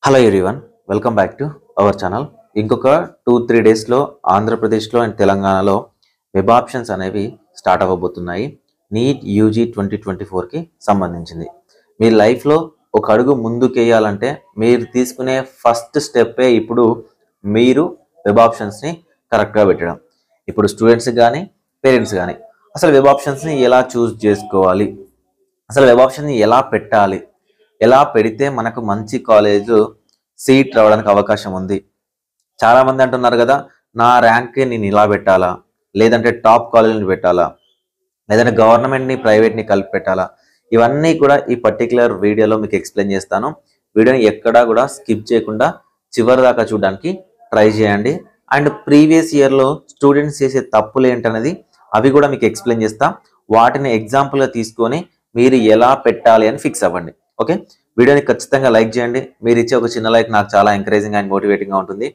Hello everyone, welcome back to our channel. ఇంకొక 2-3 డేస్లో ఆంధ్రప్రదేశ్లో అండ్ తెలంగాణలో వెబ్ ఆప్షన్స్ అనేవి స్టార్ట్ అవ్వబోతున్నాయి. నీట్ యూజీ 2024కి సంబంధించింది. మీ లైఫ్లో ఒక అడుగు ముందుకేయాలంటే మీరు తీసుకునే ఫస్ట్ స్టెప్పే ఇప్పుడు మీరు వెబ్ ఆప్షన్స్ని కరెక్ట్గా పెట్టడం. ఇప్పుడు స్టూడెంట్స్ కానీ పేరెంట్స్ కానీ అసలు వెబ్ ఆప్షన్స్ని ఎలా చూస్ చేసుకోవాలి, అసలు వెబ్ ఆప్షన్ని ఎలా పెట్టాలి, ఎలా పెడితే మనకు మంచి కాలేజ్ సీట్ రావడానికి అవకాశం ఉంది. చాలామంది అంటున్నారు కదా, నా ర్యాంక్ నేను ఇలా పెట్టాలా, లేదంటే టాప్ కాలేజీని పెట్టాలా, లేదంటే గవర్నమెంట్ని ప్రైవేట్ని కలిపి పెట్టాలా. ఇవన్నీ కూడా ఈ పర్టికులర్ వీడియోలో మీకు ఎక్స్ప్లెయిన్ చేస్తాను. వీడియోని ఎక్కడా కూడా స్కిప్ చేయకుండా చివరి దాకా చూడడానికి ట్రై చేయండి. అండ్ ప్రీవియస్ ఇయర్లో స్టూడెంట్స్ చేసే తప్పులు ఏంటనేది అవి కూడా మీకు ఎక్స్ప్లెయిన్ చేస్తా. వాటిని ఎగ్జాంపుల్గా తీసుకొని మీరు ఎలా పెట్టాలి అని ఫిక్స్ అవ్వండి. ఓకే, వీడియోని ఖచ్చితంగా లైక్ చేయండి. మీరు ఇచ్చే ఒక చిన్న లైక్ నాకు చాలా ఎంకరేజింగ్ అండ్ మోటివేటింగ్గా ఉంటుంది.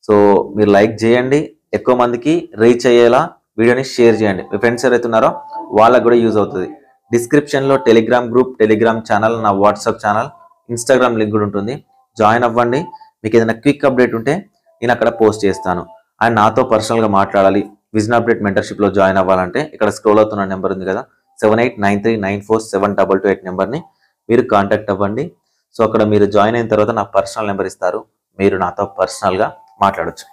సో మీరు లైక్ చేయండి, ఎక్కువ మందికి రీచ్ అయ్యేలా వీడియోని షేర్ చేయండి. మీ ఫ్రెండ్స్ ఎవరైతే ఉన్నారో వాళ్ళకు కూడా యూజ్ అవుతుంది. డిస్క్రిప్షన్లో టెలిగ్రామ్ గ్రూప్, టెలిగ్రామ్ ఛానల్, నా వాట్సాప్ ఛానల్, ఇన్స్టాగ్రామ్ లింక్ కూడా ఉంటుంది. జాయిన్ అవ్వండి. మీకు ఏదైనా క్విక్ అప్డేట్ ఉంటే నేను అక్కడ పోస్ట్ చేస్తాను. అండ్ నాతో పర్సనల్గా మాట్లాడాలి, విజన్ అప్డేట్ మెంటర్షిప్లో జాయిన్ అవ్వాలంటే ఇక్కడ స్క్రోల్ అవుతున్న నెంబర్ ఉంది కదా, 7893947228 నెంబర్ని మీరు కాంటాక్ట్ అవ్వండి. సో అక్కడ మీరు జాయిన్ అయిన తర్వాత నా పర్సనల్ నెంబర్ ఇస్తారు, మీరు నాతో పర్సనల్గా మాట్లాడచ్చు.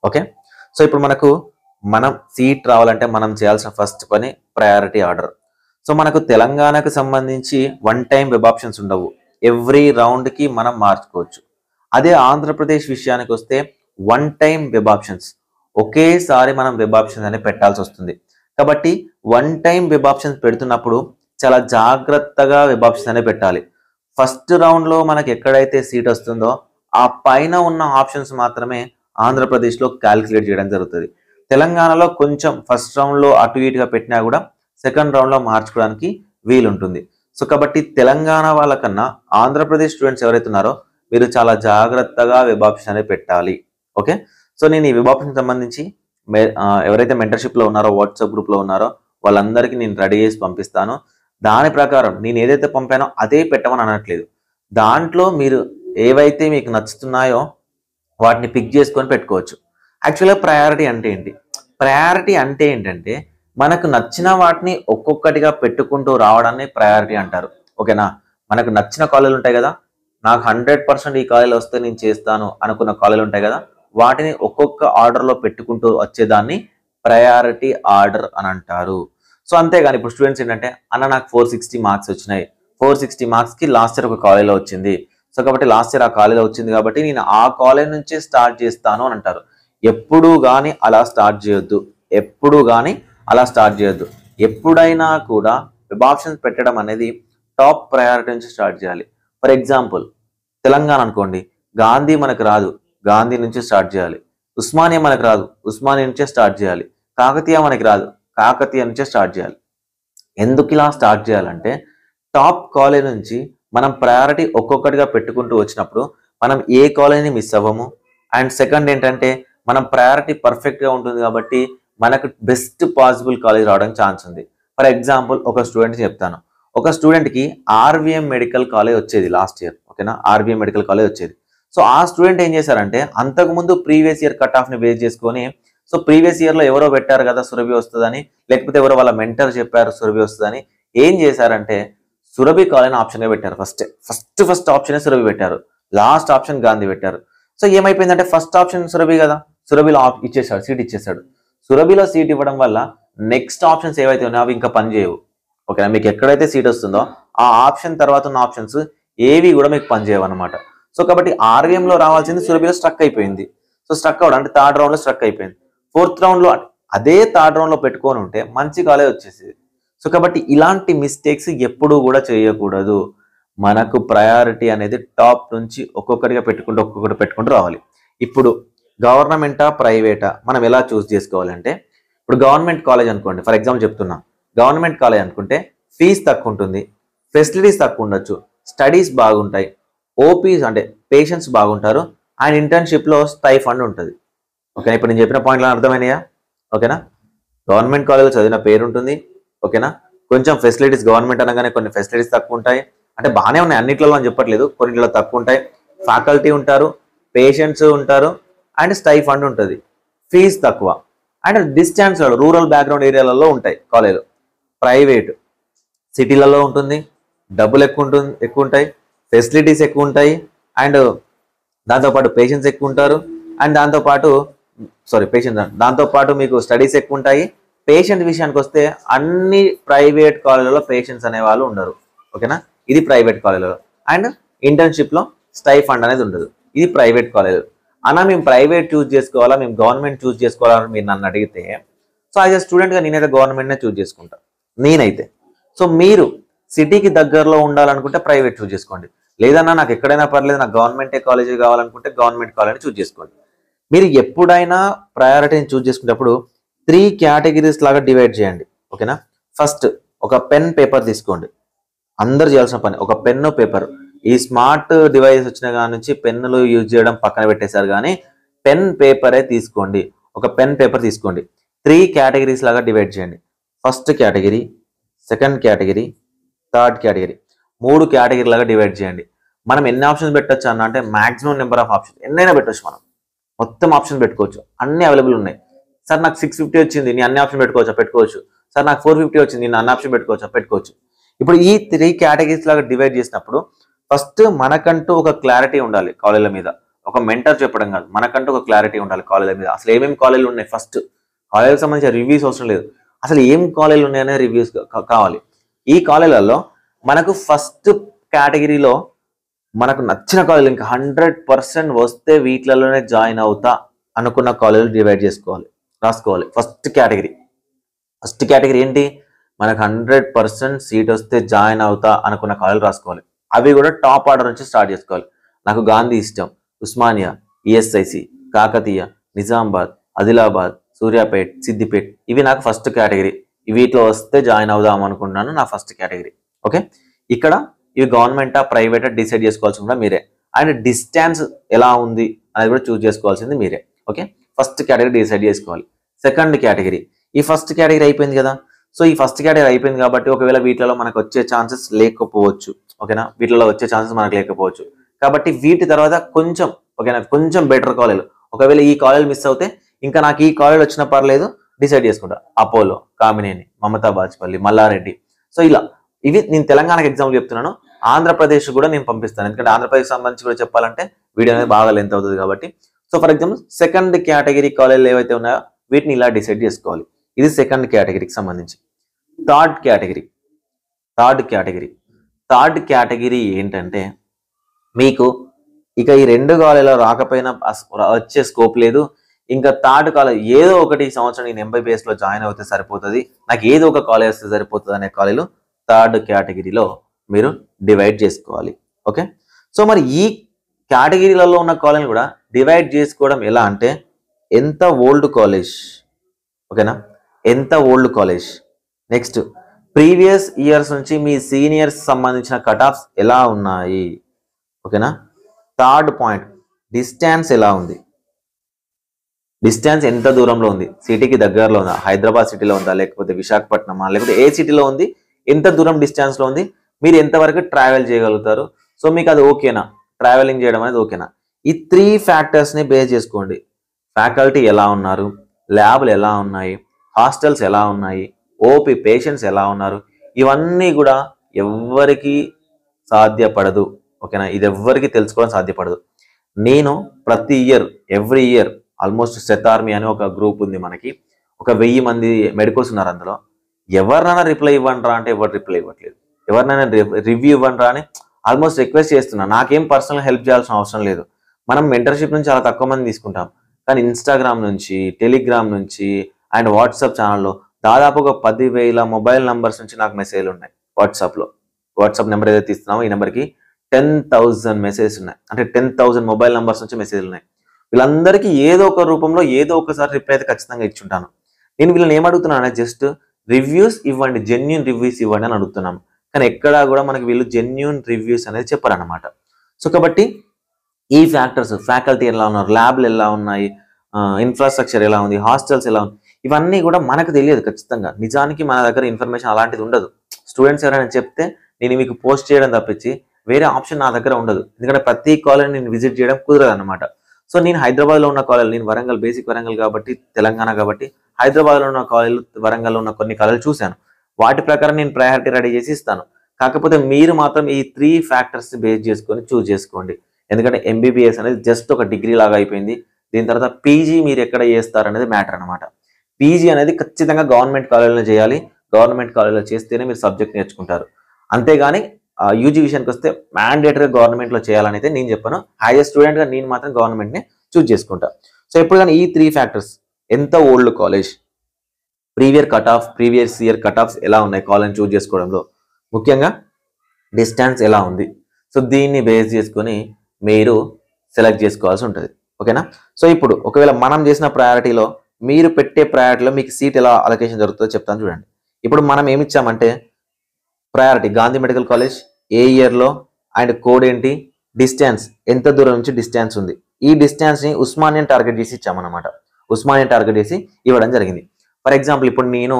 ఓకే, సో ఇప్పుడు మనం సీట్ రావాలంటే మనం చేయాల్సిన ఫస్ట్ పని ప్రయారిటీ ఆర్డర్. సో మనకు తెలంగాణకు సంబంధించి వన్ టైం వెబ్ ఆప్షన్స్ ఉండవు, ఎవ్రీ రౌండ్కి మనం మార్చుకోవచ్చు. అదే ఆంధ్రప్రదేశ్ విషయానికి వస్తే వన్ టైం వెబ్ ఆప్షన్స్, ఒకేసారి మనం వెబ్ ఆప్షన్స్ అనేవి పెట్టాల్సి వస్తుంది. కాబట్టి వన్ టైం వెబ్ ఆప్షన్స్ పెడుతున్నప్పుడు చాలా జాగ్రత్తగా వెబ్ ఆప్షన్స్ అనేవి పెట్టాలి. ఫస్ట్ రౌండ్లో మనకి ఎక్కడైతే సీట్ వస్తుందో ఆ పైన ఉన్న ఆప్షన్స్ మాత్రమే ఆంధ్రప్రదేశ్లో క్యాలిక్యులేట్ చేయడం జరుగుతుంది. తెలంగాణలో కొంచెం ఫస్ట్ రౌండ్లో అటు ఇటుగా పెట్టినా కూడా సెకండ్ రౌండ్లో మార్చుకోవడానికి వీలుంటుంది. సో కాబట్టి తెలంగాణ వాళ్ళకన్నా ఆంధ్రప్రదేశ్ స్టూడెంట్స్ ఎవరైతే ఉన్నారో మీరు చాలా జాగ్రత్తగా వెబ్ ఆప్షన్ అనేది పెట్టాలి. ఓకే, సో నేను ఈ వెబ్ ఆప్షన్ సంబంధించి ఎవరైతే మెంటర్షిప్లో ఉన్నారో, వాట్సాప్ గ్రూప్లో ఉన్నారో వాళ్ళందరికీ నేను రెడీ చేసి పంపిస్తాను. దాని ప్రకారం నేను ఏదైతే పంపానో అదే పెట్టమని అనట్లేదు. దాంట్లో మీరు ఏవైతే మీకు నచ్చుతున్నాయో వాటిని పిక్ చేసుకొని పెట్టుకోవచ్చు. యాక్చువల్గా ప్రయారిటీ అంటే ఏంటి? ప్రయారిటీ అంటే ఏంటంటే మనకు నచ్చిన వాటిని ఒక్కొక్కటిగా పెట్టుకుంటూ రావడాన్ని ప్రయారిటీ అంటారు. ఓకేనా, మనకు నచ్చిన కాలేజీలు ఉంటాయి కదా, నాకు 100% ఈ కాలేజీలో వస్తే నేను చేస్తాను అనుకున్న కాలేజీలు ఉంటాయి కదా, వాటిని ఒక్కొక్క ఆర్డర్లో పెట్టుకుంటూ వచ్చేదాన్ని ప్రయారిటీ ఆర్డర్ అని అంటారు. సో అంతేగాని ఇప్పుడు స్టూడెంట్స్ ఏంటంటే, అన్న నాకు 460 మార్క్స్ వచ్చినాయి, 460 మార్క్స్కి లాస్ట్ ఇయర్ ఒక కాలేజీలో వచ్చింది, సో కాబట్టి లాస్ట్ ఇయర్ ఆ కాలేజీలో వచ్చింది కాబట్టి నేను ఆ కాలేజ్ నుంచే స్టార్ట్ చేస్తాను అని అంటారు. ఎప్పుడూ కానీ అలా స్టార్ట్ చేయొద్దు, ఎప్పుడూ కానీ అలా స్టార్ట్ చేయొద్దు. ఎప్పుడైనా కూడా వెబ్ ఆప్షన్స్ పెట్టడం అనేది టాప్ ప్రయారిటీ నుంచి స్టార్ట్ చేయాలి. ఫర్ ఎగ్జాంపుల్ తెలంగాణ అనుకోండి, గాంధీ మనకు రాదు, గాంధీ నుంచి స్టార్ట్ చేయాలి. ఉస్మానియా మనకు రాదు, ఉస్మానియా నుంచే స్టార్ట్ చేయాలి. కాకతీయ మనకి రాదు, కాకతీయ నుంచే స్టార్ట్ చేయాలి. ఎందుకు ఇలా స్టార్ట్ చేయాలంటే టాప్ కాలేజ్ నుంచి మనం ప్రయారిటీ ఒక్కొక్కటిగా పెట్టుకుంటూ వచ్చినప్పుడు మనం ఏ కాలేజీని మిస్ అవ్వము. అండ్ సెకండ్ ఏంటంటే మనం ప్రయారిటీ పర్ఫెక్ట్గా ఉంటుంది కాబట్టి మనకు బెస్ట్ పాసిబుల్ కాలేజ్ రావడానికి ఛాన్స్ ఉంది. ఫర్ ఎగ్జాంపుల్ ఒక స్టూడెంట్ చెప్తాను, ఒక స్టూడెంట్కి ఆర్వీఎం మెడికల్ కాలేజ్ వచ్చేది లాస్ట్ ఇయర్. ఓకేనా, ఆర్వీఎం మెడికల్ కాలేజ్ వచ్చేది. సో ఆ స్టూడెంట్ ఏం చేశారంటే అంతకుముందు ప్రీవియస్ ఇయర్ కట్ ఆఫ్ని బేస్ చేసుకొని, సో ప్రీవియస్ ఇయర్లో ఎవరో పెట్టారు కదా సురభి వస్తుందని, లేకపోతే ఎవరో వాళ్ళ మెంటర్ చెప్పారు సురభి వస్తుందని, ఏం చేశారంటే సురభి కాలేజ్ ఆప్షన్గా పెట్టారు. ఫస్ట్ ఆప్షనే సురభి పెట్టారు, లాస్ట్ ఆప్షన్ గాంధీ పెట్టారు. సో ఏమైపోయిందంటే ఫస్ట్ ఆప్షన్ సురభి కదా, సురభిలో ఇచ్చేసాడు, సీట్ ఇచ్చేసాడు. సురభిలో సీట్ ఇవ్వడం వల్ల నెక్స్ట్ ఆప్షన్స్ ఏవైతే ఉన్నాయో అవి ఇంకా పనిచేయవు. ఓకేనా, మీకు ఎక్కడైతే సీట్ వస్తుందో ఆ ఆప్షన్ తర్వాత ఉన్న ఆప్షన్స్ ఏవి కూడా మీకు పనిచేయవు అనమాట. సో కాబట్టి ఆర్వీఎంలో రావాల్సింది సురభిలో స్ట్రక్ అయిపోయింది. సో స్ట్రక్ అవ్వడం అంటే థర్డ్ రౌండ్లో స్ట్రక్ అయిపోయింది. ఫోర్త్ రౌండ్లో అదే థర్డ్ రౌండ్లో పెట్టుకొని ఉంటే మంచి కాలేజ్ వచ్చేసేది. సో కాబట్టి ఇలాంటి మిస్టేక్స్ ఎప్పుడూ కూడా చేయకూడదు. మనకు ప్రయారిటీ అనేది టాప్ నుంచి ఒక్కొక్కటిగా పెట్టుకుంటూ రావాలి. ఇప్పుడు గవర్నమెంటా ప్రైవేటా మనం ఎలా చూస్ చేసుకోవాలంటే, ఇప్పుడు గవర్నమెంట్ కాలేజ్ అనుకోండి, ఫర్ ఎగ్జాంపుల్ చెప్తున్నా, గవర్నమెంట్ కాలేజ్ అనుకుంటే ఫీజు తక్కువ ఉంటుంది, ఫెసిలిటీస్ తక్కువ ఉండొచ్చు, స్టడీస్ బాగుంటాయి, ఓపీస్ అంటే పేషెంట్స్ బాగుంటారు, అండ్ ఇంటర్న్షిప్లో స్టైఫండ్ ఉంటుంది. ఓకేనా, ఇప్పుడు నేను చెప్పిన పాయింట్లు అర్థమైనాయా? ఓకేనా, గవర్నమెంట్ కాలేజ్లో చదివిన పేరు ఉంటుంది. ఓకేనా, కొంచెం ఫెసిలిటీస్ గవర్నమెంట్ అనగానే కొన్ని ఫెసిలిటీస్ తక్కువ ఉంటాయి, అంటే బాగానే ఉన్నాయి అన్నిట్లలో అని చెప్పట్లేదు, కొన్నిట్లో తక్కువ ఉంటాయి. ఫ్యాకల్టీ ఉంటారు, పేషెంట్స్ ఉంటారు, అండ్ స్టైఫండ్ ఉంటుంది. ఫీజు తక్కువ అండ్ డిస్టెన్స్ రూరల్ బ్యాక్గ్రౌండ్ ఏరియాలలో ఉంటాయి కాలేజీలు. ప్రైవేట్ సిటీలలో ఉంటుంది, డబ్బులు ఎక్కువ ఉంటాయి, ఫెసిలిటీస్ ఎక్కువ ఉంటాయి, అండ్ దాంతోపాటు పేషెంట్స్ ఎక్కువ ఉంటారు, అండ్ దాంతోపాటు మీకు స్టడీస్ ఎక్కువ ఉంటాయి. పేషెంట్ విషయానికి వస్తే అన్ని ప్రైవేట్ కాలేజీలలో పేషెంట్స్ అనే వాళ్ళు ఉండరు. ఓకేనా, ఇది ప్రైవేట్ కాలేజీలో. అండ్ ఇంటర్న్షిప్లో స్టైఫండ్ అనేది ఉండదు. ఇది ప్రైవేట్ కాలేజీలో. అన్న మేము ప్రైవేట్ చూస్ చేసుకోవాలా, మేము గవర్నమెంట్ చూస్ చేసుకోవాలని మీరు నన్ను అడిగితే, సో యాజ్ ఎ స్టూడెంట్గా నేనైతే గవర్నమెంట్నే చూస్ చేసుకుంటాను నేనైతే. సో మీరు సిటీకి దగ్గరలో ఉండాలనుకుంటే ప్రైవేట్ చూస్ చేసుకోండి. లేదన్నా నాకు ఎక్కడైనా పర్లేదు, నాకు గవర్నమెంటే కాలేజీ కావాలనుకుంటే గవర్నమెంట్ కాలేజీని చూస్ చేసుకోండి. మీరు ఎప్పుడైనా ప్రయారిటీని చూస్ చేసుకునేటప్పుడు 3 కేటగిరీస్ లాగా డివైడ్ చేయండి. ఓకేనా, ఫస్ట్ ఒక పెన్ పేపర్ తీసుకోండి. అందరు చేయాల్సిన పని ఒక పెన్ను పేపర్. ఈ స్మార్ట్ డివైస్ వచ్చిన కాడి నుంచి పెన్నులు యూజ్ చేయడం పక్కన పెట్టేశారు, కానీ పెన్ పేపరే తీసుకోండి. ఒక పెన్ పేపర్ తీసుకోండి. 3 కేటగిరీస్ లాగా డివైడ్ చేయండి. First category, second category, third category. 3 category లాగా డివైడ్ చేయండి. మనం ఎన్ని ఆప్షన్స్ పెట్టచ్చు అన్న అంటే మాక్సిమం నెంబర్ ఆఫ్ ఆప్షన్స్ ఎన్నైనా పెట్టవచ్చు. మనం మొత్తం ఆప్షన్ పెట్టుకోవచ్చు, అన్ని అవైలబుల్ ఉన్నాయి. సార్ నాకు 650 వచ్చింది, నేను అన్ని ఆప్షన్ పెట్టుకోవచ్చు. సార్ నాకు 450 వచ్చింది, నేను అన్ని ఆప్షన్ పెట్టుకోవచ్చు. ఇప్పుడు ఈ 3 కేటగిరీస్ లాగా డివైడ్ చేసినప్పుడు ఫస్ట్ మనకంటూ ఒక క్లారిటీ ఉండాలి కాలేజీల మీద. ఒక మెంటర్ చెప్పడం కాదు, మనకంటూ ఒక క్లారిటీ ఉండాలి కాలేజీల మీద. అసలు ఏమేమి కాలేజీలు ఉన్నాయి, ఫస్ట్ కాలేజీకి సంబంధించిన రివ్యూస్ అవసరం లేదు, అసలు ఏం కాలేజీలు ఉన్నాయనే రివ్యూస్ కావాలి. ఈ కాలేజీలలో మనకు ఫస్ట్ కేటగిరీలో మనకు నచ్చిన కాలేజీలు, ఇంకా 100% వస్తే వీటిలలోనే జాయిన్ అవుతా అనుకున్న కాలేజీలు డివైడ్ రాసుకోవాలి. ఫస్ట్ కేటగిరీ ఏంటి, మనకు 100% సీట్ వస్తే జాయిన్ అవుతా అనుకున్న కాలేజీలు రాసుకోవాలి. అవి కూడా టాప్ ఆర్డర్ నుంచి స్టార్ట్ చేసుకోవాలి. నాకు గాంధీ ఇష్టం, ఉస్మానియా, ఈఎస్ఐసి, కాకతీయ, నిజామాబాద్, ఆదిలాబాద్, సూర్యాపేట్, సిద్దిపేట్, ఇవి నాకు ఫస్ట్ కేటగిరీ. వీటిలో వస్తే జాయిన్ అవుదాం అనుకుంటున్నాను, నా ఫస్ట్ కేటగిరీ. ఓకే, ఇక్కడ ఇవి గవర్నమెంటా ప్రైవేటా డిసైడ్ చేసుకోవాల్సి కూడా మీరే. అండ్ డిస్టెన్స్ ఎలా ఉంది అనేది కూడా చూస్ చేసుకోవాల్సింది మీరే. ఓకే, ఫస్ట్ కేటగిరీ డిసైడ్ చేసుకోవాలి. సెకండ్ కేటగిరీ, ఈ ఫస్ట్ కేటగిరీ అయిపోయింది కదా. సో ఈ ఫస్ట్ కేటగిరీ అయిపోయింది కాబట్టి ఒకవేళ వీటిలో మనకు వచ్చే ఛాన్సెస్ లేకపోవచ్చు. ఓకేనా, వీటిలో వచ్చే ఛాన్సెస్ మనకు లేకపోవచ్చు. కాబట్టి వీటి తర్వాత కొంచెం బెటర్ కాలేజ్, ఒకవేళ ఈ కాలేజ్ మిస్ అవుతే ఇంకా నాకు ఈ కాలేజ్ వచ్చినా పర్లేదు డిసైడ్ చేసుకుంటా. అపోలో, కామినేని, మమతా బాజ్పల్లి, మల్లారెడ్డి. సో ఇలా ఇవి నేను తెలంగాణకు ఎగ్జాంపుల్ చెప్తున్నాను. ఆంధ్రప్రదేశ్ కూడా నేను పంపిస్తాను, ఎందుకంటే ఆంధ్రప్రదేశ్ సంబంధించి కూడా చెప్పాలంటే వీడియో అనేది బాగా లెంత్ అవుతుంది కాబట్టి. So for example second category కాలేజీలు ఏవైతే ఉన్నాయో వీటిని ఇలా డిసైడ్ చేసుకోవాలి. ఇది సెకండ్ కేటగిరీకి సంబంధించి. థర్డ్ కేటగిరీ ఏంటంటే, మీకు ఇక ఈ 2 కాలేజీలో రాకపోయినా వచ్చే స్కోప్ లేదు, ఇంకా థర్డ్ కాలేజ్ ఏదో ఒకటి ఈ సంవత్సరం నేను MBBS లో జాయిన్ అవుతే సరిపోతుంది, నాకు ఏదో ఒక కాలేజ్ వస్తే సరిపోతుంది అనే కాలేజీలు థర్డ్ కేటగిరీలో మీరు డివైడ్ చేసుకోవాలి. ఓకే, సో మరి ఈ కేటగిరీలలో ఉన్న కాలేజీలు కూడా డివైడ్ చేసుకోవడం ఎలా అంటే, ఎంత ఓల్డ్ కాలేజ్, ఓకేనా, ఎంత old college, next previous years నుంచి మీ సీనియర్స్ సంబంధించిన కట్ ఆఫ్స్ ఎలా ఉన్నాయి. ఓకేనా, థర్డ్ పాయింట్, డిస్టెన్స్ ఎలా ఉంది, డిస్టెన్స్ ఎంత దూరంలో ఉంది, సిటీకి దగ్గరలో ఉందా, హైదరాబాద్ సిటీలో ఉందా, లేకపోతే విశాఖపట్నమా, లేకపోతే ఏ సిటీలో ఉంది, ఎంత దూరం డిస్టెన్స్లో ఉంది, మీరు ఎంతవరకు ట్రావెల్ చేయగలుగుతారు. సో మీకు అది ఓకేనా, ట్రావెలింగ్ చేయడం అనేది ఓకేనా. ఈ 3 ఫ్యాక్టర్స్ని బేస్ చేసుకోండి. ఫ్యాకల్టీ ఎలా ఉన్నారు, ల్యాబ్లు ఎలా ఉన్నాయి, హాస్టల్స్ ఎలా ఉన్నాయి, ఓపీ పేషెంట్స్ ఎలా ఉన్నారు, ఇవన్నీ కూడా ఎవ్వరికి సాధ్యపడదు. ఓకేనా, ఇది ఎవ్వరికి తెలుసుకోవడం సాధ్యపడదు. నేను ప్రతి ఎవ్రీ ఇయర్ ఆల్మోస్ట్ శతార్మీ అని ఒక గ్రూప్ ఉంది మనకి, ఒక 1000 మంది మెడికల్స్ ఉన్నారు. అందులో ఎవరినైనా రిప్లై ఇవ్వండి రా అంటే ఎవరు రిప్లై ఇవ్వట్లేదు, ఎవరినైనా రివ్యూ ఇవ్వండి రా అని ఆల్మోస్ట్ రిక్వెస్ట్ చేస్తున్నా. నాకేం పర్సనల్ హెల్ప్ చేయాల్సిన అవసరం లేదు, మనం మెంటర్షిప్ నుంచి చాలా తక్కువ మంది తీసుకుంటాం, కానీ ఇన్స్టాగ్రామ్ నుంచి, టెలిగ్రామ్ నుంచి అండ్ వాట్సాప్ ఛానల్లో దాదాపుగా 10,000 మొబైల్ నంబర్స్ నుంచి నాకు మెసేజ్లు ఉన్నాయి. వాట్సాప్ నెంబర్ ఏదైతే ఇస్తున్నామో ఈ నెంబర్కి 10,000 మెసేజెస్ ఉన్నాయి, అంటే 10,000 మొబైల్ నంబర్స్ నుంచి మెసేజ్లు ఉన్నాయి. వీళ్ళందరికీ ఏదో ఒక రూపంలో ఏదో ఒకసారి రిప్లై అయితే ఖచ్చితంగా ఇచ్చుంటాను. నేను వీళ్ళని ఏమడుగుతున్నాను, జస్ట్ రివ్యూస్ ఇవ్వండి, జెన్యూన్ రివ్యూస్ ఇవ్వండి అని అడుగుతున్నాను. కానీ ఎక్కడా కూడా మనకి వీళ్ళు జెన్యూన్ రివ్యూస్ అనేది చెప్పారనమాట. సో కాబట్టి ఈ ఫ్యాక్టర్స్, ఫ్యాకల్టీ ఎలా ఉన్నారు, ల్యాబ్లు ఎలా ఉన్నాయి, ఇన్ఫ్రాస్ట్రక్చర్ ఎలా ఉంది, హాస్టల్స్ ఎలా ఉంది, ఇవన్నీ కూడా మనకు తెలియదు ఖచ్చితంగా. నిజానికి మన దగ్గర ఇన్ఫర్మేషన్ అలాంటిది ఉండదు. స్టూడెంట్స్ ఎవరైనా చెప్తే నేను మీకు పోస్ట్ చేయడం తప్పించి వేరే ఆప్షన్ నా దగ్గర ఉండదు. ఎందుకంటే ప్రతి కాలేజ్ నేను విజిట్ చేయడం కుదరదు అనమాట. సో నేను హైదరాబాద్లో ఉన్న కాలేజ్, నేను వరంగల్ బేసిక్ వరంగల్ కాబట్టి తెలంగాణ కాబట్టి హైదరాబాద్లో ఉన్న కాలేజీలు, వరంగల్లో ఉన్న కొన్ని కాలేజీలు చూశాను. వాటి ప్రకారం నేను ప్రయారిటీ రెడీ చేసి ఇస్తాను. కాకపోతే మీరు మాత్రం ఈ 3 ఫ్యాక్టర్స్ బేస్ చేసుకొని చూస్ చేసుకోండి. ఎందుకంటే ఎంబీబీఎస్ అనేది జస్ట్ ఒక డిగ్రీ లాగా అయిపోయింది. దీని తర్వాత పీజీ మీరు ఎక్కడ చేస్తారు అనేది మ్యాటర్ అనమాట. పీజీ అనేది ఖచ్చితంగా గవర్నమెంట్ కాలేజీలో చేయాలి. గవర్నమెంట్ కాలేజీలో చేస్తేనే మీరు సబ్జెక్ట్ నేర్చుకుంటారు. అంతేగాని యూజీ విషయానికి వస్తే మ్యాండేటరీగా గవర్నమెంట్లో చేయాలని అయితే నేను చెప్పాను. యాజ్ ఎ స్టూడెంట్గా నేను మాత్రం గవర్నమెంట్ని చూస్ చేసుకుంటా. సో ఎప్పుడు కానీ ఈ 3 ఫ్యాక్టర్స్, ఎంత old college, previous year cut offs ఎలా ఉన్నాయి కాలేజ్ చూస్ చేసుకోవడంలో, ముఖ్యంగా డిస్టెన్స్ ఎలా ఉంది, సో దీన్ని బేస్ చేసుకొని మీరు సెలెక్ట్ చేసుకోవాల్సి ఉంటుంది. ఓకేనా? సో ఇప్పుడు ఒకవేళ మనం చేసిన ప్రయారిటీలో, మీరు పెట్టే ప్రయారిటీలో మీకు సీట్ ఎలా అలొకేషన్ జరుగుతుందో చెప్తాను చూడండి. ఇప్పుడు మనం ఏమి ఇచ్చామంటే ప్రయారిటీ గాంధీ మెడికల్ కాలేజ్, ఏ ఇయర్లో, అండ్ కోడ్ ఏంటి, డిస్టెన్స్ ఎంత దూరం నుంచి డిస్టెన్స్ ఉంది. ఈ డిస్టెన్స్ని ఉస్మానియా టార్గెట్ చేసి ఇచ్చామన్నమాట. ఉస్మానియా టార్గెట్ చేసి ఇవ్వడం జరిగింది. ఫర్ ఎగ్జాంపుల్ ఇప్పుడు నేను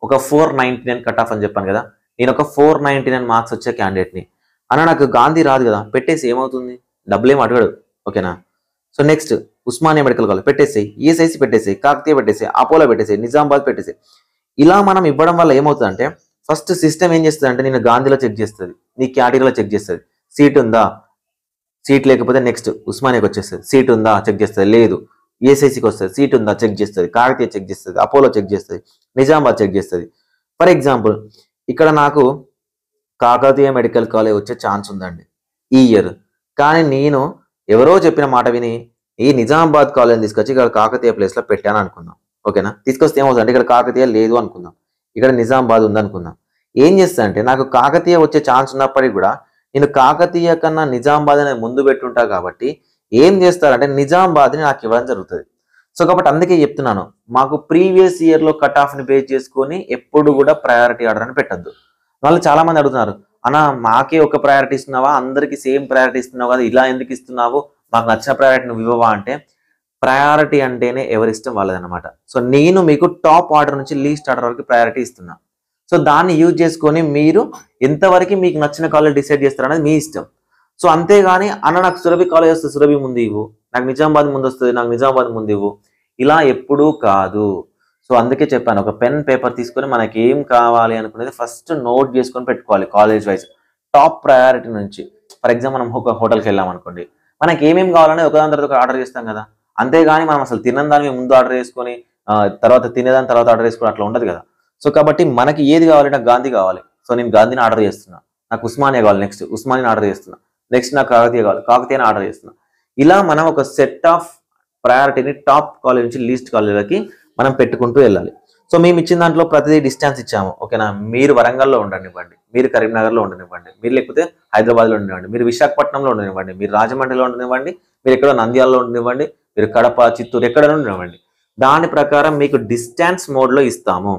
ఒక 499 కట్ ఆఫ్ అని చెప్పాను కదా, నేను ఒక 499 మార్క్స్ వచ్చే క్యాండిడేట్ని అన్న, నాకు గాంధీ రాదు కదా, పెట్టేసి ఏమవుతుంది, డబ్బులు ఏం అడగడు. ఓకేనా? So next Osmania medical college పెట్టేసాయి, ఈఎస్ఐసి పెట్టేసాయి, కాకతీయ పెట్టేసాయి, అపోలో పెట్టేసాయి, నిజామాబాద్ పెట్టేసాయి. ఇలా మనం ఇవ్వడం వల్ల ఏమవుతుందంటే ఫస్ట్ సిస్టమ్ ఏం చేస్తుంది అంటే నేను గాంధీలో చెక్ చేస్తుంది, నీ కేటగిరీలో చెక్ చేస్తుంది, సీట్ ఉందా, సీట్ లేకపోతే నెక్స్ట్ ఉస్మానియాకి వచ్చేస్తుంది, సీట్ ఉందా చెక్ చేస్తుంది, లేదు ఈఎస్ఐసికి వస్తుంది, సీట్ ఉందా చెక్ చేస్తుంది, కాకతీయ చెక్ చేస్తుంది, అపోలో చెక్ చేస్తుంది, నిజామాబాద్ చెక్ చేస్తుంది. ఫర్ ఎగ్జాంపుల్ ఇక్కడ నాకు కాకతీయ మెడికల్ కాలేజ్ వచ్చే ఛాన్స్ ఉందండి ఈ ఇయర్, కానీ నేను ఎవరో చెప్పిన మాట విని ఈ నిజామాబాద్ కాలేజ్ తీసుకొచ్చి ఇక్కడ కాకతీయ ప్లేస్లో పెట్టాను అనుకుందాం. ఓకేనా? తీసుకొస్తే ఏమవుతుందంటే ఇక్కడ కాకతీయ లేదు అనుకుందాం, ఇక్కడ నిజామాబాద్ ఉందనుకుందాం. ఏం చేస్తా అంటే నాకు కాకతీయ వచ్చే ఛాన్స్ ఉన్నప్పటికీ కూడా నేను కాకతీయ కన్నా నిజామాబాద్ అనేది ముందు పెట్టుంటా కాబట్టి ఏం చేస్తారంటే నిజామాబాద్ని నాకు ఇవ్వడం జరుగుతుంది. సో కాబట్టి అందుకే చెప్తున్నాను, మాకు ప్రీవియస్ ఇయర్లో కట్ ఆఫ్ని బేస్ చేసుకొని ఎప్పుడు కూడా ప్రయారిటీ ఆర్డర్ అని పెట్టద్దు. వాళ్ళు చాలా మంది అడుగుతున్నారు, అన్న మాకే ఒక ప్రయారిటీ ఇస్తున్నావా, అందరికీ సేమ్ ప్రయారిటీ ఇస్తున్నావు కదా, ఇలా ఎందుకు ఇస్తున్నావు, మాకు నచ్చిన ప్రయారిటీ నువ్వు ఇవ్వవా అంటే, ప్రయారిటీ అంటేనే ఎవరిష్టం వాళ్ళదనమాట. సో నేను మీకు టాప్ ఆర్డర్ నుంచి లీస్ట్ ఆర్డర్ వరకు ప్రయారిటీ ఇస్తున్నా. సో దాన్ని యూజ్ చేసుకొని మీరు ఎంతవరకు మీకు నచ్చిన కాలేజ్ డిసైడ్ చేస్తారు అనేది మీ ఇష్టం. సో అంతేగాని అన్న నాకు సురభి కాలేజ్ వస్తుంది, సురభి ముందు ఇవ్వు, నాకు నిజామాబాద్ ముందు వస్తుంది, నాకు నిజామాబాద్ ముందు ఇవ్వు, ఇలా ఎప్పుడూ కాదు. సో అందుకే చెప్పాను, ఒక పెన్ పేపర్ తీసుకొని మనకి ఏం కావాలి అనుకునేది ఫస్ట్ నోట్ చేసుకొని పెట్టుకోవాలి. కాలేజ్ వైజ్ టాప్ ప్రయారిటీ నుంచి, ఫర్ ఎగ్జాంపుల్ మనం ఒక హోటల్కి వెళ్ళాం అనుకోండి, మనకి ఏమేమి కావాలని ఒకదాని తర్వాత ఒక ఆర్డర్ చేస్తాం కదా, అంతేగాని మనం అసలు తినని దాన్ని ముందు ఆర్డర్ చేసుకొని తర్వాత తినేదాని తర్వాత ఆర్డర్ చేసుకుని అట్లా ఉండదు కదా. సో కాబట్టి మనకి ఏది కావాలి, నాకు గాంధీ కావాలి, సో నేను గాంధీని ఆర్డర్ చేస్తున్నా, నాకు ఉస్మానియా కావాలి, నెక్స్ట్ ఉస్మానియాని ఆర్డర్ చేస్తున్నా, నెక్స్ట్ నాకు కాకతీయ కావాలి, కాకతీయని ఆర్డర్ చేస్తున్నా. ఇలా మనం ఒక సెట్ ఆఫ్ ప్రయారిటీని టాప్ కాలేజ్ నుంచి లీస్ట్ కాలేజీలకి మనం పెట్టుకుంటూ వెళ్ళాలి. సో మేము ఇచ్చిన దాంట్లో ప్రతిదీ డిస్టెన్స్ ఇచ్చాము. ఓకేనా? మీరు వరంగల్లో ఉండనివ్వండి, మీరు కరీంనగర్లో ఉండనివ్వండి, మీరు లేకపోతే హైదరాబాద్లో ఉండనివ్వండి, మీరు విశాఖపట్నంలో ఉండనివ్వండి, మీరు రాజమండ్రిలో ఉండనివ్వండి, మీరు ఎక్కడో నంద్యాలలో ఉండనివ్వండి, మీరు కడప, చిత్తూరు ఎక్కడ ఉండనివ్వండి, దాని ప్రకారం మీకు డిస్టెన్స్ మోడ్లో ఇస్తాము.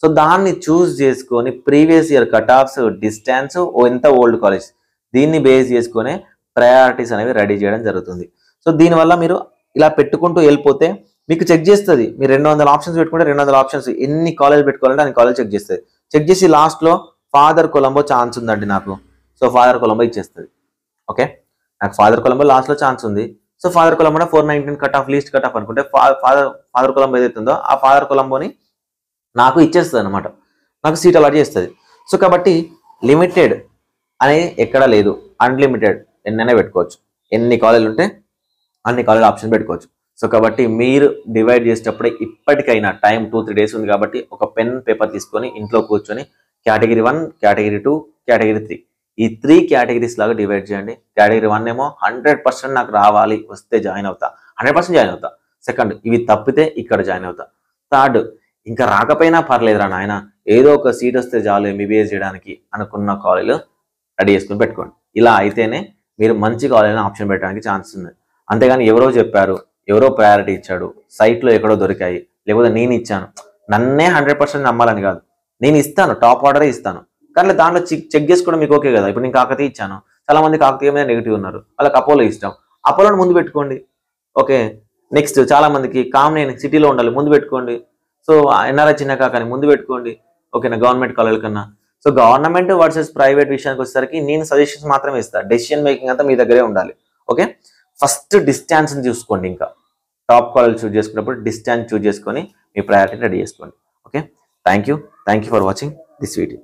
సో దాన్ని చూస్ చేసుకొని previous year cut offs, distance, ఎంత ఓల్డ్ కాలేజ్, దీన్ని బేస్ చేసుకొని ప్రయారిటీస్ అనేవి రెడీ చేయడం జరుగుతుంది. సో దీనివల్ల మీరు ఇలా పెట్టుకుంటూ వెళ్ళిపోతే మీకు చెక్ చేస్తుంది. మీరు 200 ఆప్షన్స్ పెట్టుకుంటే 200 ఆప్షన్స్ ఎన్ని కాలేజ్ పెట్టుకోవాలంటే అన్ని కాలేజ్ చెక్ చేస్తుంది. చెక్ చేసి లాస్ట్లో ఫాదర్ కొలంబో ఛాన్స్ ఉందండి నాకు, సో ఫాదర్ కొలంబో ఇచ్చేస్తుంది. ఓకే, నాకు ఫాదర్ కొలంబో లాస్ట్లో ఛాన్స్ ఉంది, so father Colombo 419 cut off, least cut off అనుకుంటే ఫాదర్ కొలంబో ఏదైతుందో ఆ ఫాదర్ కొలంబోని నాకు ఇచ్చేస్తుంది అనమాట, నాకు సీట్ అలాట్ చేస్తుంది. సో కాబట్టి లిమిటెడ్ అనేది ఎక్కడా లేదు, అన్లిమిటెడ్ ఎన్నైనా పెట్టుకోవచ్చు, ఎన్ని కాలేజీలు ఉంటే అన్ని కాలేజ్ ఆప్షన్ పెట్టుకోవచ్చు. సో కాబట్టి మీరు డివైడ్ చేసేటప్పుడే ఇప్పటికైనా టైం 2-3 డేస్ ఉంది కాబట్టి ఒక పెన్ పేపర్ తీసుకొని ఇంట్లో కూర్చొని కేటగిరీ 1, కేటగిరీ 2, కేటగిరీ 3 ఈ 3 కేటగిరీస్ లాగా డివైడ్ చేయండి. కేటగిరీ 1 ఏమో 100% నాకు రావాలి, వస్తే జాయిన్ అవుతా, 100% జాయిన్ అవుతా. సెకండ్, ఇవి తప్పితే ఇక్కడ జాయిన్ అవుతా. థర్డ్, ఇంకా రాకపోయినా పర్లేదురా నాయన, ఏదో ఒక సీట్ వస్తే చాలు ఎంబీబీఎస్ చేయడానికి అనుకున్న కాలేజీలు రెడీ చేసుకుని పెట్టుకోండి. ఇలా అయితేనే మీరు మంచి కాలేజీని ఆప్షన్ పెట్టడానికి ఛాన్స్ ఉంది. అంతేగాని ఎవరో చెప్పారు, ఎవరో ప్రయారిటీ ఇచ్చాడు, సైట్లో ఎక్కడో దొరికాయి, లేకపోతే నేను ఇచ్చాను, నన్నే 100% నమ్మాలని కాదు, నేను ఇస్తాను, టాప్ ఆర్డరే ఇస్తాను, కానీ దాంట్లో చెక్ చేసుకోవడం మీకు ఓకే కదా. ఇప్పుడు నేను కాకతీయ ఇచ్చాను, చాలా మంది కాకతీయ మీద నెగిటివ్ ఉన్నారు, వాళ్ళకి అపోలో ఇష్టం, అపోలోని ముందు పెట్టుకోండి. ఓకే, నెక్స్ట్ చాలా మందికి కామన్ సిటీలో ఉండాలి, ముందు పెట్టుకోండి. సో ఎన్ఆర్ఐ చిన్న కాకని ముందు పెట్టుకోండి, ఓకేనా, గవర్నమెంట్ కాలేజీల కన్నా. సో గవర్నమెంట్ వర్సెస్ ప్రైవేట్ విషయానికి వచ్చేసరికి నేను సజెషన్స్ మాత్రమే ఇస్తాను, డెసిషన్ మేకింగ్ అంతా మీ దగ్గరే ఉండాలి. ఓకే, ఫస్ట్ డిస్టెన్స్ చూసుకోండి. ఇంకా టాప్ కాలేజ్ చూస్ చేసుకున్నప్పుడు డిస్టెన్స్ చూస్ చేసుకొని మీ ప్రయారిటీ రెడీ చేసుకోండి. Okay, thank you for watching this video.